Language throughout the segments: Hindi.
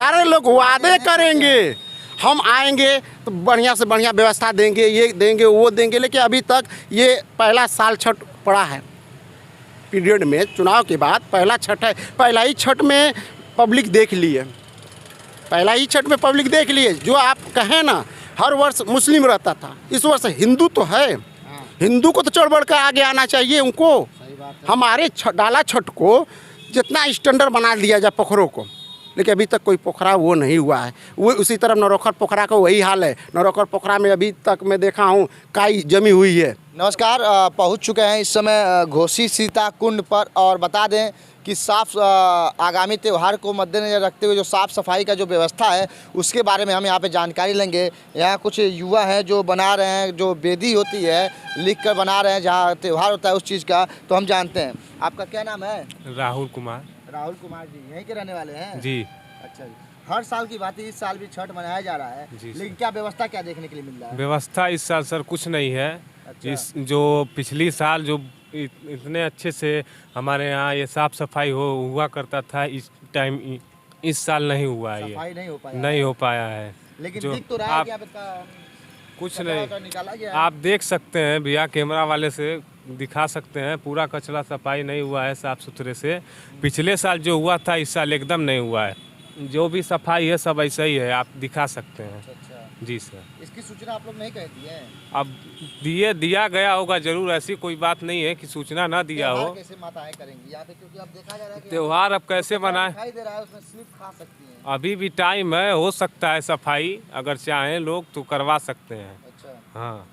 सारे लोग वादे करेंगे हम आएंगे तो बढ़िया से बढ़िया व्यवस्था देंगे, ये देंगे वो देंगे, लेकिन अभी तक ये पहला साल छठ पड़ा है पीरियड में, चुनाव के बाद पहला छठ है। पहला ही छठ में पब्लिक देख लिए, पहला ही छठ में पब्लिक देख लिए। जो आप कहें ना हर वर्ष मुस्लिम रहता था, इस वर्ष हिंदू तो है, हिंदू को तो चढ़ बढ़ कर आगे आना चाहिए उनको। हमारे डाला छठ को जितना स्टैंडर्ड बना दिया जाए पोखरों को, लेकिन अभी तक कोई पोखरा वो नहीं हुआ है। वो उसी तरह नौरोखर पोखरा का वही हाल है। नौरोखर पोखरा में अभी तक मैं देखा हूँ काई जमी हुई है। नमस्कार, पहुंच चुके हैं इस समय घोसी सीता कुंड पर और बता दें कि साफ आगामी त्यौहार को मद्देनजर रखते हुए जो साफ़ सफाई का जो व्यवस्था है उसके बारे में हम यहाँ पे जानकारी लेंगे। यहाँ कुछ युवा हैं जो बना रहे हैं, जो बेदी होती है लिख कर बना रहे हैं जहाँ त्यौहार होता है उस चीज़ का, तो हम जानते हैं। आपका क्या नाम है? राहुल कुमार। राहुल कुमार जी यहीं के रहने वाले हैं? जी। अच्छा जी। हर साल की बात है, इस साल भी छठ मनाया जा रहा है, लेकिन क्या व्यवस्था क्या देखने के लिए मिल रहा है? व्यवस्था इस साल सर कुछ नहीं है। अच्छा। इस जो पिछली साल जो इतने अच्छे से हमारे यहाँ ये साफ सफाई हुआ करता था, इस टाइम इस साल नहीं हुआ है। सफाई ये नहीं हो पाया है। लेकिन जो दिख तो रहा है आप कि यहाँ पे कुछ कचरा नहीं निकाला गया है। आप देख सकते हैं भैया, कैमरा वाले से दिखा सकते हैं, पूरा कचरा सफाई नहीं हुआ है साफ सुथरे से। पिछले साल जो हुआ था इस साल एकदम नहीं हुआ है। जो भी सफाई है सब ऐसा ही है, आप दिखा सकते हैं। अच्छा। जी सर। इसकी सूचना आप लोग नहीं कहती हैं? अब दिया गया होगा जरूर, ऐसी कोई बात नहीं है कि सूचना ना दिया हो। कैसे माताएं करेंगी यहाँ पे, क्योंकि अब देखा जा रहा है कि त्योहार अब कैसे मनाएं? दिखाई दे रहा है उसमें स्लिप खा सकती हैं। अभी भी टाइम है, हो सकता है सफाई अगर चाहें लोग तो करवा सकते हैं। अच्छा। हाँ।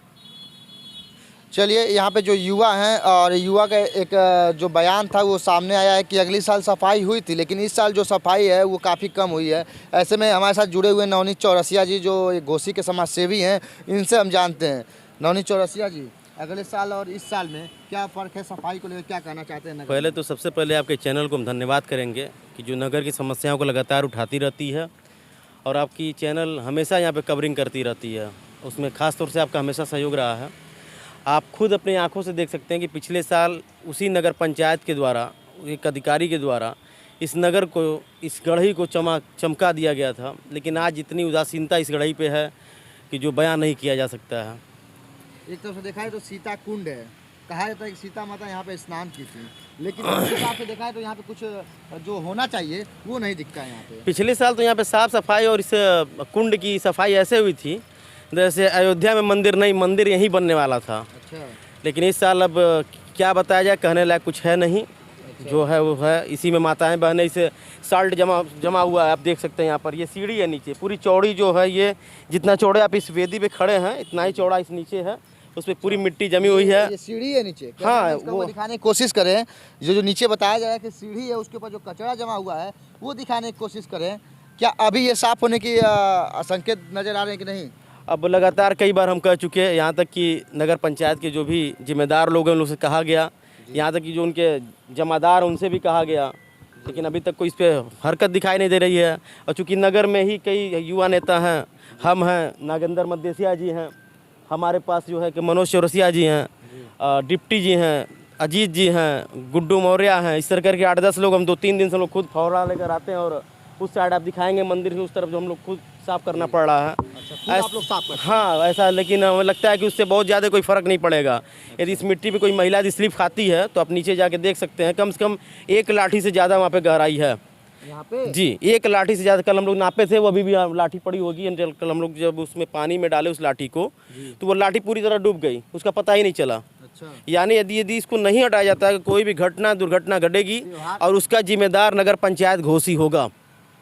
चलिए, यहाँ पे जो युवा हैं और युवा का एक जो बयान था वो सामने आया है कि अगली साल सफाई हुई थी, लेकिन इस साल जो सफाई है वो काफ़ी कम हुई है। ऐसे में हमारे साथ जुड़े हुए नवनीत चौरसिया जी जो घोसी के समाज सेवी हैं, इनसे हम जानते हैं। नवनीत चौरसिया जी, अगले साल और इस साल में क्या फ़र्क है? सफाई को लेकर क्या कहना चाहते हैं? पहले तो सबसे पहले आपके चैनल को हम धन्यवाद करेंगे कि जो नगर की समस्याओं को लगातार उठाती रहती है और आपकी चैनल हमेशा यहाँ पे कवरिंग करती रहती है, उसमें ख़ास तौर से आपका हमेशा सहयोग रहा है। आप खुद अपनी आंखों से देख सकते हैं कि पिछले साल उसी नगर पंचायत के द्वारा, एक अधिकारी के द्वारा इस नगर को, इस गढ़ी को चमका दिया गया था, लेकिन आज इतनी उदासीनता इस गढ़ी पे है कि जो बयान नहीं किया जा सकता है। एक तरफ से देखा है तो सीता कुंड है, कहा जाता है कि सीता माता यहाँ पे स्नान की थी, लेकिन उस हिसाब से देखा है तो यहाँ पे कुछ जो होना चाहिए वो नहीं दिखता है यहाँ पे। पिछले साल तो यहाँ पे साफ़ सफाई और इस कुंड की सफाई ऐसे हुई थी जैसे अयोध्या में मंदिर नहीं, मंदिर यहीं बनने वाला था। अच्छा। लेकिन इस साल अब क्या बताया जाए, कहने लायक कुछ है नहीं। अच्छा। जो है वो है, इसी में माताएं बहनें, इसे साल्ट जमा हुआ है। आप देख सकते हैं यहाँ पर ये सीढ़ी है नीचे, पूरी चौड़ी जो है, ये जितना चौड़े आप इस वेदी पे खड़े हैं इतना ही चौड़ा इस नीचे है, उस पर पूरी मिट्टी जमी हुई है। ये सीढ़ी है नीचे? हाँ, वो दिखाने की कोशिश करें, जो नीचे बताया जा रहा है कि सीढ़ी है, उसके ऊपर जो कचरा जमा हुआ है वो दिखाने की कोशिश करें। क्या अभी ये साफ होने की संकेत नज़र आ रहे हैं कि नहीं? अब लगातार कई बार हम कह चुके हैं, यहाँ तक कि नगर पंचायत के जो भी जिम्मेदार लोग हैं उन लोग से कहा गया, यहाँ तक कि जो उनके जमादार उनसे भी कहा गया, लेकिन अभी तक कोई इस पर हरकत दिखाई नहीं दे रही है। और चूँकि नगर में ही कई युवा नेता हैं, हम हैं, नागेंद्र मदेसिया जी हैं, हमारे पास जो है कि मनोज चौरसिया जी हैं, डिप्टी जी हैं, अजीत जी हैं, गुड्डू मौर्य हैं, इस तरह करके 8-10 लोग, हम 2-3 दिन से लोग खुद फौरा लेकर आते हैं और उस साइड आप दिखाएंगे मंदिर की उस तरफ जो हम लोग खुद साफ़ करना पड़ रहा है। अच्छा, आप लोग साफ करते हैं? हाँ ऐसा, लेकिन हमें लगता है कि उससे बहुत ज़्यादा कोई फ़र्क नहीं पड़ेगा। यदि इस मिट्टी पे कोई महिला यदि स्लिप खाती है तो आप नीचे जाके देख सकते हैं, कम से कम 1 लाठी से ज़्यादा वहाँ पे गहराई है यहाँ पे। जी, 1 लाठी से ज़्यादा। कल हम लोग नापे थे, वो अभी भी लाठी पड़ी होगी। कल हम लोग जब उसमें पानी में डाले उस लाठी को, तो वो लाठी पूरी तरह डूब गई, उसका पता ही नहीं चला। अच्छा। यानी यदि इसको नहीं हटाया जाता है, कोई भी दुर्घटना घटेगी और उसका जिम्मेदार नगर पंचायत घोसी होगा।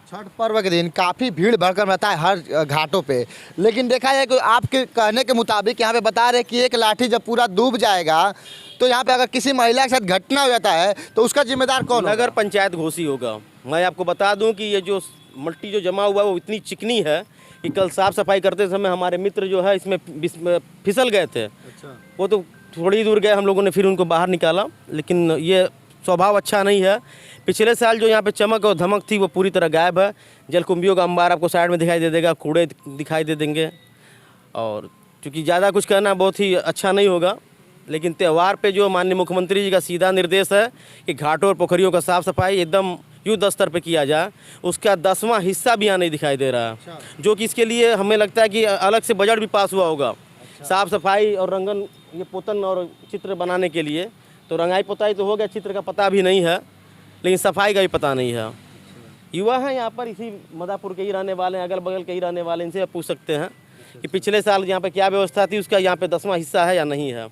छठ पर्व के दिन काफ़ी भीड़ भड़कम रहता है हर घाटों पे, लेकिन देखा जाए कि आपके कहने के मुताबिक यहाँ पे बता रहे कि 1 लाठी जब पूरा डूब जाएगा तो यहाँ पे अगर किसी महिला के साथ घटना हो जाता है तो उसका जिम्मेदार कौन होगा? नगर पंचायत घोसी होगा। मैं आपको बता दूं कि ये जो मट्टी जो जमा हुआ है वो इतनी चिकनी है कि कल साफ़ सफाई करते समय हमारे मित्र जो है इसमें फिसल गए थे। अच्छा। वो तो थोड़ी दूर गए, हम लोगों ने फिर उनको बाहर निकाला, लेकिन ये स्वभाव अच्छा नहीं है। पिछले साल जो यहाँ पे चमक और धमक थी वो पूरी तरह गायब है। जलकुंभियों का अंबार आपको साइड में दिखाई दे देगा, कूड़े दिखाई दे देंगे, और चूँकि ज़्यादा कुछ कहना बहुत ही अच्छा नहीं होगा, लेकिन त्यौहार पे जो माननीय मुख्यमंत्री जी का सीधा निर्देश है कि घाटों और पोखरियों का साफ़ सफाई एकदम युद्ध स्तर पे किया जाए, उसका 10वां हिस्सा भी यहाँ नहीं दिखाई दे रहा है। जो कि इसके लिए हमें लगता है कि अलग से बजट भी पास हुआ होगा साफ सफाई और रंगन, ये पोतन और चित्र बनाने के लिए। तो रंगाई पोताई तो हो गया, चित्र का पता भी नहीं है, लेकिन सफाई का भी पता नहीं है। युवा हैं यहाँ पर, इसी मदापुर के ही रहने वाले हैं, अगल बगल के ही रहने वाले, इनसे पूछ सकते हैं कि पिछले साल यहाँ पे क्या व्यवस्था थी, उसका यहाँ पे 10वां हिस्सा है या नहीं है।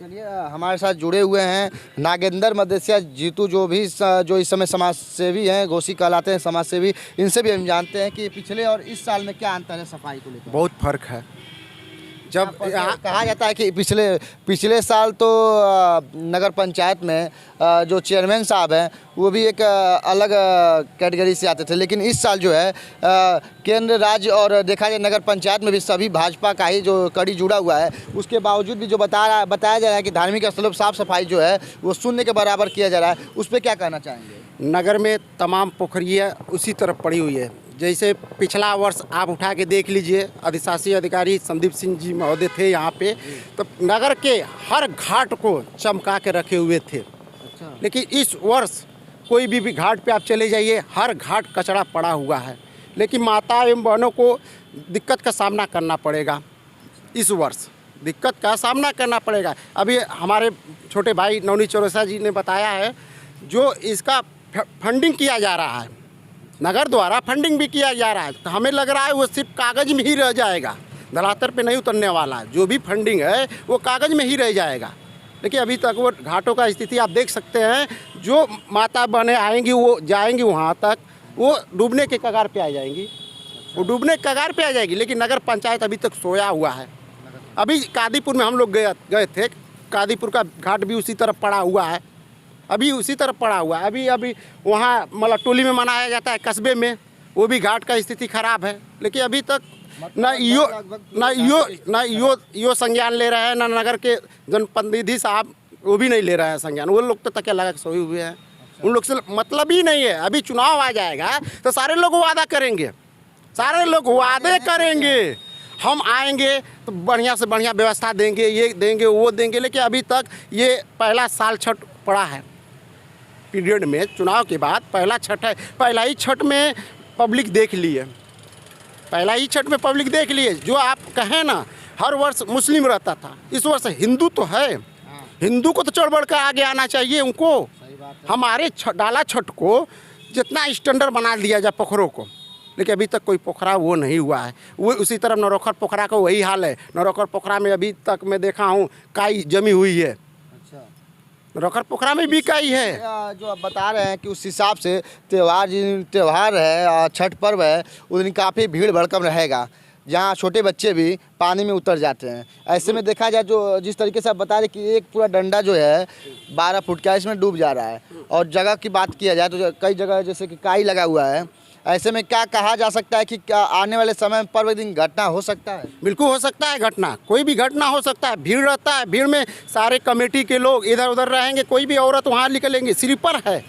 चलिए हमारे साथ जुड़े हुए हैं नागेंद्र मदेसिया जीतू, जो इस समय समाज सेवी हैं, घोसी कहलाते हैं समाज सेवी। इनसे भी हम जानते हैं कि पिछले और इस साल में क्या अंतर है सफाई को लेकर। बहुत फर्क है। जब यहाँ कहा जाता है कि पिछले साल तो नगर पंचायत में जो चेयरमैन साहब हैं वो भी एक अलग कैटेगरी से आते थे, लेकिन इस साल जो है केंद्र राज्य और देखा जाए नगर पंचायत में भी सभी भाजपा का ही जो कड़ी जुड़ा हुआ है, उसके बावजूद भी जो बताया जा रहा है कि धार्मिक स्थलों पर साफ सफाई जो है वो शून्य के बराबर किया जा रहा है, उस पर क्या कहना चाहेंगे। नगर में तमाम पोखरियाँ उसी तरफ पड़ी हुई है। जैसे पिछला वर्ष आप उठा के देख लीजिए, अधिशासी अधिकारी संदीप सिंह जी महोदय थे यहाँ पे, तो नगर के हर घाट को चमका के रखे हुए थे। लेकिन इस वर्ष कोई भी घाट पे आप चले जाइए, हर घाट कचरा पड़ा हुआ है। लेकिन माता एवं बहनों को दिक्कत का सामना करना पड़ेगा, इस वर्ष दिक्कत का सामना करना पड़ेगा। अभी हमारे छोटे भाई नवनीत चौरसिया जी ने बताया है, जो इसका फंडिंग किया जा रहा है, नगर द्वारा फंडिंग भी किया जा रहा है, तो हमें लग रहा है वो सिर्फ कागज़ में ही रह जाएगा, धरातल पे नहीं उतरने वाला। जो भी फंडिंग है वो कागज़ में ही रह जाएगा। लेकिन अभी तक वो घाटों का स्थिति आप देख सकते हैं, जो माता बहनें आएंगी वो जाएंगी वहाँ तक, वो डूबने के कगार पे आ जाएंगी, वो डूबने के कगार पे आ जाएगी। लेकिन नगर पंचायत अभी तक सोया हुआ है। अभी कादीपुर में हम लोग गए थे, कादीपुर का घाट भी उसी तरफ पड़ा हुआ है, अभी उसी तरफ पड़ा हुआ है। अभी वहाँ मतलब टोली में मनाया जाता है, कस्बे में, वो भी घाट का स्थिति खराब है। लेकिन अभी तक ना यो संज्ञान ले रहे हैं, ना नगर के जनप्रतिनिधि साहब वो भी नहीं ले रहे हैं संज्ञान। वो लोग तो तकिया लगा के सोए हुए हैं, उन लोग से मतलब ही नहीं है। अभी चुनाव आ जाएगा तो सारे लोग वादा करेंगे, सारे लोग वादे करेंगे, हम आएंगे तो बढ़िया से बढ़िया व्यवस्था देंगे, ये देंगे वो देंगे। लेकिन अभी तक ये पहला साल छठ पड़ा है पीरियड में, चुनाव के बाद पहला छठ है। पहला ही छठ में पब्लिक देख लिए, पहला ही छठ में पब्लिक देख लिए। जो आप कहें ना, हर वर्ष मुस्लिम रहता था, इस वर्ष हिंदू तो है, हिंदू को तो चढ़ बढ़ कर आगे आना चाहिए उनको। हमारे डाला छठ को जितना स्टैंडर्ड बना दिया जाए पोखरों को, लेकिन अभी तक कोई पोखरा वो नहीं हुआ है। वो उसी तरह नरोखर पोखरा का वही हाल है। नरोखर पोखरा में अभी तक मैं देखा हूँ काई जमी हुई है, नरोखर पोखरा में भी काई है। जो आप बता रहे हैं कि उस हिसाब से त्यौहार है, छठ पर्व है, उस दिन काफ़ी भीड़ भड़कम रहेगा, जहाँ छोटे बच्चे भी पानी में उतर जाते हैं। ऐसे में देखा जाए, जो जिस तरीके से आप बता रहे कि एक पूरा डंडा जो है 12 फुट का इसमें डूब जा रहा है, और जगह की बात किया जाए तो कई जगह जैसे कि काई लगा हुआ है। ऐसे में क्या कहा जा सकता है कि क्या आने वाले समय में पर्व दिन घटना हो सकता है? बिल्कुल हो सकता है घटना, कोई भी घटना हो सकता है। भीड़ रहता है, भीड़ में सारे कमेटी के लोग इधर उधर रहेंगे, कोई भी औरत वहाँ निकलेंगे, स्लीपर है,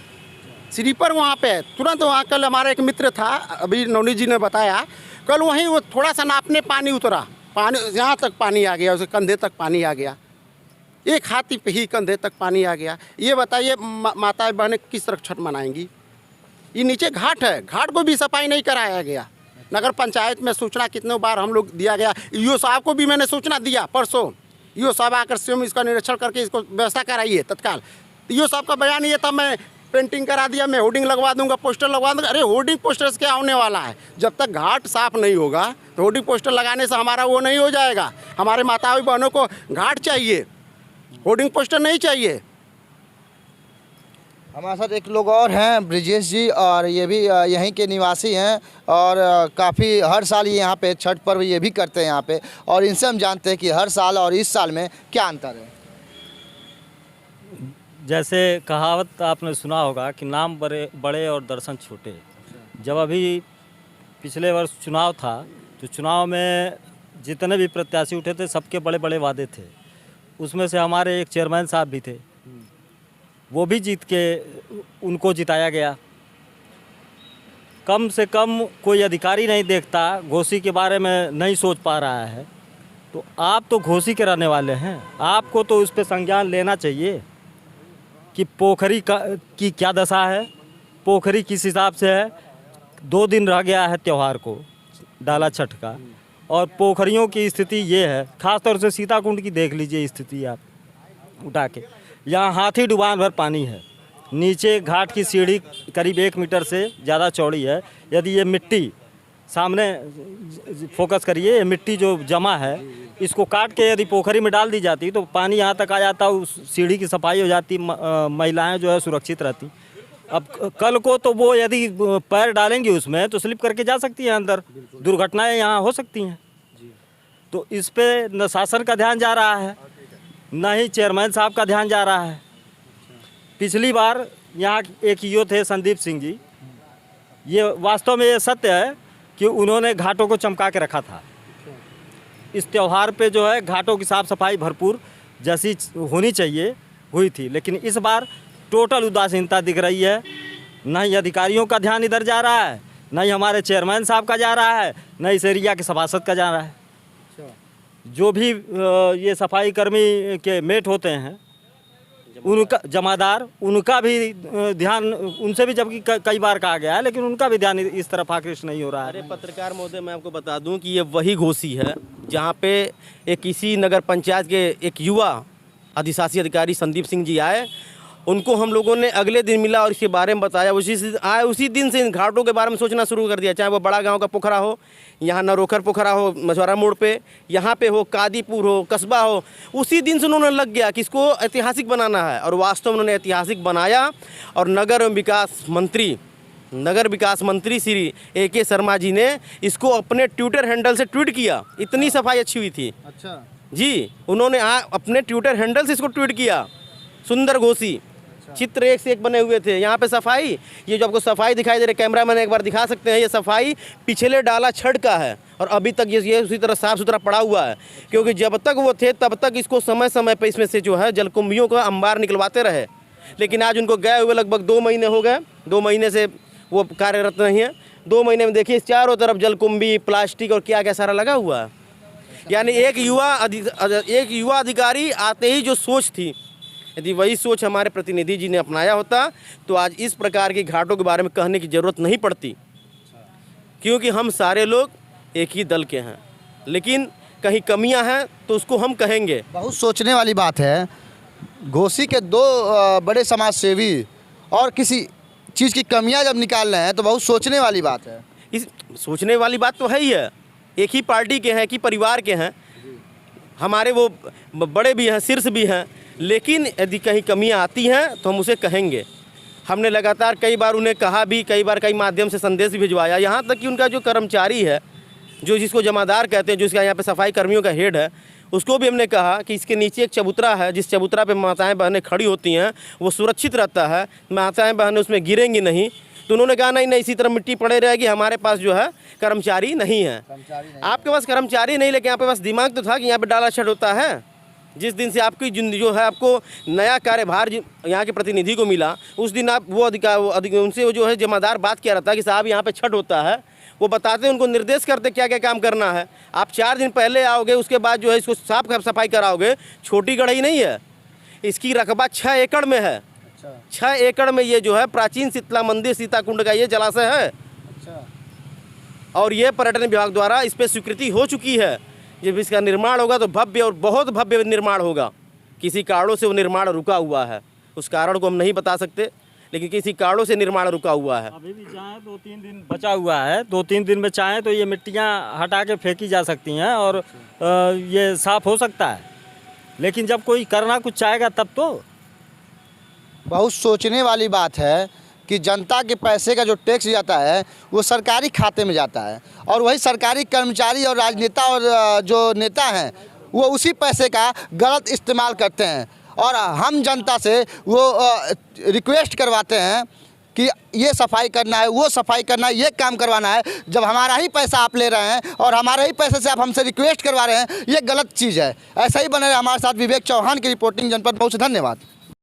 स्लीपर वहाँ पे है तुरंत। वहाँ कल हमारा एक मित्र था, अभी नवनीत जी ने बताया, कल वहीं वो थोड़ा सा नापने पानी उतरा, पानी यहाँ तक पानी आ गया, उसे कंधे तक पानी आ गया, एक हाथी पे ही कंधे तक पानी आ गया। ये बताइए माताएं बहनें किस तरह छठ मनाएंगी? ये नीचे घाट है, घाट को भी सफाई नहीं कराया गया। नगर पंचायत में सूचना कितने बार हम लोग दिया गया, ईओ साहब को भी मैंने सूचना दिया परसों। ईओ साहब आकर स्वयं इसका निरीक्षण करके इसको व्यवस्था कराइए तत्काल। ईओ साहब का बयान ये था, मैं पेंटिंग करा दिया, मैं होर्डिंग लगवा दूंगा, पोस्टर लगवा दूंगा। अरे होर्डिंग पोस्टर से क्या होने वाला है? जब तक घाट साफ नहीं होगा तो होर्डिंग पोस्टर लगाने से हमारा वो नहीं हो जाएगा। हमारे माताओं बहनों को घाट चाहिए, होर्डिंग पोस्टर नहीं चाहिए। हमारे साथ एक लोग और हैं, ब्रिजेश जी, और ये भी यहीं के निवासी हैं, और काफ़ी हर साल ये यहाँ पे छठ पर्व ये भी करते हैं यहाँ पे, और इनसे हम जानते हैं कि हर साल और इस साल में क्या अंतर है। जैसे कहावत आपने सुना होगा कि नाम बड़े और दर्शन छोटे। जब अभी पिछले वर्ष चुनाव था, तो चुनाव में जितने भी प्रत्याशी उठे थे सबके बड़े बड़े वादे थे। उसमें से हमारे एक चेयरमैन साहब भी थे, वो भी जीत के उनको जिताया गया। कम से कम कोई अधिकारी नहीं देखता, घोसी के बारे में नहीं सोच पा रहा है। तो आप तो घोसी के रहने वाले हैं, आपको तो उस पर संज्ञान लेना चाहिए कि पोखरी की क्या दशा है, पोखरी किस हिसाब से है, 2 दिन रह गया है त्यौहार को, डाला छठ का, और पोखरियों की स्थिति ये है, खासतौर से सीताकुंड की देख लीजिए स्थिति आप उठा के। यहाँ हाथी डुबान भर पानी है, नीचे घाट की सीढ़ी करीब 1 मीटर से ज़्यादा चौड़ी है। यदि ये मिट्टी सामने फोकस करिए, ये मिट्टी जो जमा है इसको काट के यदि पोखरी में डाल दी जाती तो पानी यहाँ तक आ जाता, उस सीढ़ी की सफाई हो जाती, महिलाएं जो है सुरक्षित रहती। अब कल को तो वो यदि पैर डालेंगी उसमें तो स्लिप करके जा सकती है अंदर, दुर्घटनाएं यहाँ हो सकती हैं। तो इस पे न शासन का ध्यान जा रहा है, न ही चेयरमैन साहब का ध्यान जा रहा है। पिछली बार यहाँ एक ईओ थे संदीप सिंह जी, ये वास्तव में ये सत्य है कि उन्होंने घाटों को चमका के रखा था। इस त्यौहार पे जो है घाटों की साफ़ सफाई भरपूर जैसी होनी चाहिए हुई थी, लेकिन इस बार टोटल उदासीनता दिख रही है। न ही अधिकारियों का ध्यान इधर जा रहा है, न ही हमारे चेयरमैन साहब का जा रहा है, न इस एरिया के सभासद का जा रहा है। जो भी ये सफाई कर्मी के मेट होते हैं, उनका जमादार, उनका भी ध्यान, उनसे भी जबकि कई बार कहा गया है, लेकिन उनका भी ध्यान इस तरफ आकृष्ट नहीं हो रहा है। अरे पत्रकार महोदय, मैं आपको बता दूं कि ये वही घोसी है जहां पे एक इसी नगर पंचायत के एक युवा अधिशासी अधिकारी संदीप सिंह जी आए, उनको हम लोगों ने अगले दिन मिला और इसके बारे में बताया। उसी दिन से इन घाटों के बारे में सोचना शुरू कर दिया, चाहे वो बड़ा गांव का पोखरा हो, यहाँ नरोखर पोखरा हो मछुआरा मोड़ पे, यहाँ पे हो कादीपुर हो, कस्बा हो। उसी दिन से उन्होंने लग गया कि इसको ऐतिहासिक बनाना है, और वास्तव में उन्होंने ऐतिहासिक बनाया। और नगर विकास मंत्री श्री AK शर्मा जी ने इसको अपने ट्विटर हैंडल से ट्वीट किया। इतनी सफाई अच्छी हुई थी। अच्छा जी, उन्होंने अपने ट्विटर हैंडल से इसको ट्वीट किया। सुंदर घोसी, चित्र एक से एक बने हुए थे। यहाँ पे सफाई, ये जो आपको सफाई दिखाई दे रही है, कैमरा मैन एक बार दिखा सकते हैं, ये सफाई पिछले डाला छठ का है, और अभी तक ये उसी तरह साफ़ सुथरा पड़ा हुआ है। क्योंकि जब तक वो थे तब तक इसको समय समय पर इसमें से जो है जलकुंभियों का अंबार निकलवाते रहे। लेकिन आज उनको गए हुए लगभग 2 महीने हो गए, 2 महीने से वो कार्यरत नहीं है। 2 महीने में देखिए चारों तरफ जलकुंभी, प्लास्टिक और क्या क्या सारा लगा हुआ है। यानी एक युवा अधिकारी आते ही जो सोच थी, यदि वही सोच हमारे प्रतिनिधि जी ने अपनाया होता तो आज इस प्रकार के घाटों के बारे में कहने की ज़रूरत नहीं पड़ती, क्योंकि हम सारे लोग एक ही दल के हैं। लेकिन कहीं कमियां हैं तो उसको हम कहेंगे। बहुत सोचने वाली बात है। घोसी के 2 बड़े समाज सेवी और किसी चीज़ की कमियां जब निकाल रहे हैं तो बहुत सोचने वाली बात है। इस सोचने वाली बात तो है ही है। एक ही पार्टी के हैं, एक ही परिवार के हैं, हमारे वो बड़े भी हैं, शीर्ष भी हैं। लेकिन यदि कहीं कमियां आती हैं तो हम उसे कहेंगे। हमने लगातार कई बार उन्हें कहा भी, कई बार कई माध्यम से संदेश भी भिजवाया। यहाँ तक कि उनका जो कर्मचारी है, जो जिसको जमादार कहते हैं, जो इसका यहाँ पे सफाई कर्मियों का हेड है, उसको भी हमने कहा कि इसके नीचे एक चबूतरा है, जिस चबूतरा पे माताएं बहनें खड़ी होती हैं वो सुरक्षित रहता है, माताएं बहनें उसमें गिरेंगी नहीं। तो उन्होंने कहा नहीं, इसी तरह मिट्टी पड़े रहेगी, हमारे पास जो है कर्मचारी नहीं है। आपके पास कर्मचारी नहीं, लेकिन आपके पास दिमाग तो था कि यहाँ पर डाला छठ होता है। जिस दिन से आपकी जो है आपको नया कार्यभार यहाँ के प्रतिनिधि को मिला, उस दिन आप उनसे वो जो है जमादार बात किया रहता कि साहब यहाँ पे छठ होता है, वो बताते, उनको निर्देश करते क्या क्या काम करना है। आप 4 दिन पहले आओगे, उसके बाद जो है इसको साफ सफाई कराओगे। छोटी गढ़ई नहीं है, इसकी रकबा 6 एकड़ में है। 6 एकड़ में ये जो है प्राचीन शीतला मंदिर सीताकुंड का ये जलाशय है। और ये पर्यटन विभाग द्वारा इस पर स्वीकृति हो चुकी है। जब इसका निर्माण होगा तो भव्य और बहुत भव्य निर्माण होगा। किसी कारणों से वो निर्माण रुका हुआ है, उस कारण को हम नहीं बता सकते, लेकिन किसी कारणों से निर्माण रुका हुआ है। अभी भी चाहें 2-3 दिन बचा हुआ है, 2-3 दिन में चाहें तो ये मिट्टियाँ हटा के फेंकी जा सकती हैं और ये साफ हो सकता है। लेकिन जब कोई करना कुछ चाहेगा तब तो। बहुत सोचने वाली बात है कि जनता के पैसे का जो टैक्स जाता है वो सरकारी खाते में जाता है, और वही सरकारी कर्मचारी और राजनेता और जो नेता हैं वो उसी पैसे का गलत इस्तेमाल करते हैं। और हम जनता से वो रिक्वेस्ट करवाते हैं कि ये सफाई करना है, वो सफाई करना है, ये काम करवाना है। जब हमारा ही पैसा आप ले रहे हैं और हमारे ही पैसे से आप हमसे रिक्वेस्ट करवा रहे हैं, ये गलत चीज़ है। ऐसा ही बने रहे हमारे साथ। विवेक चौहान की रिपोर्टिंग, जनपद मऊ से। धन्यवाद।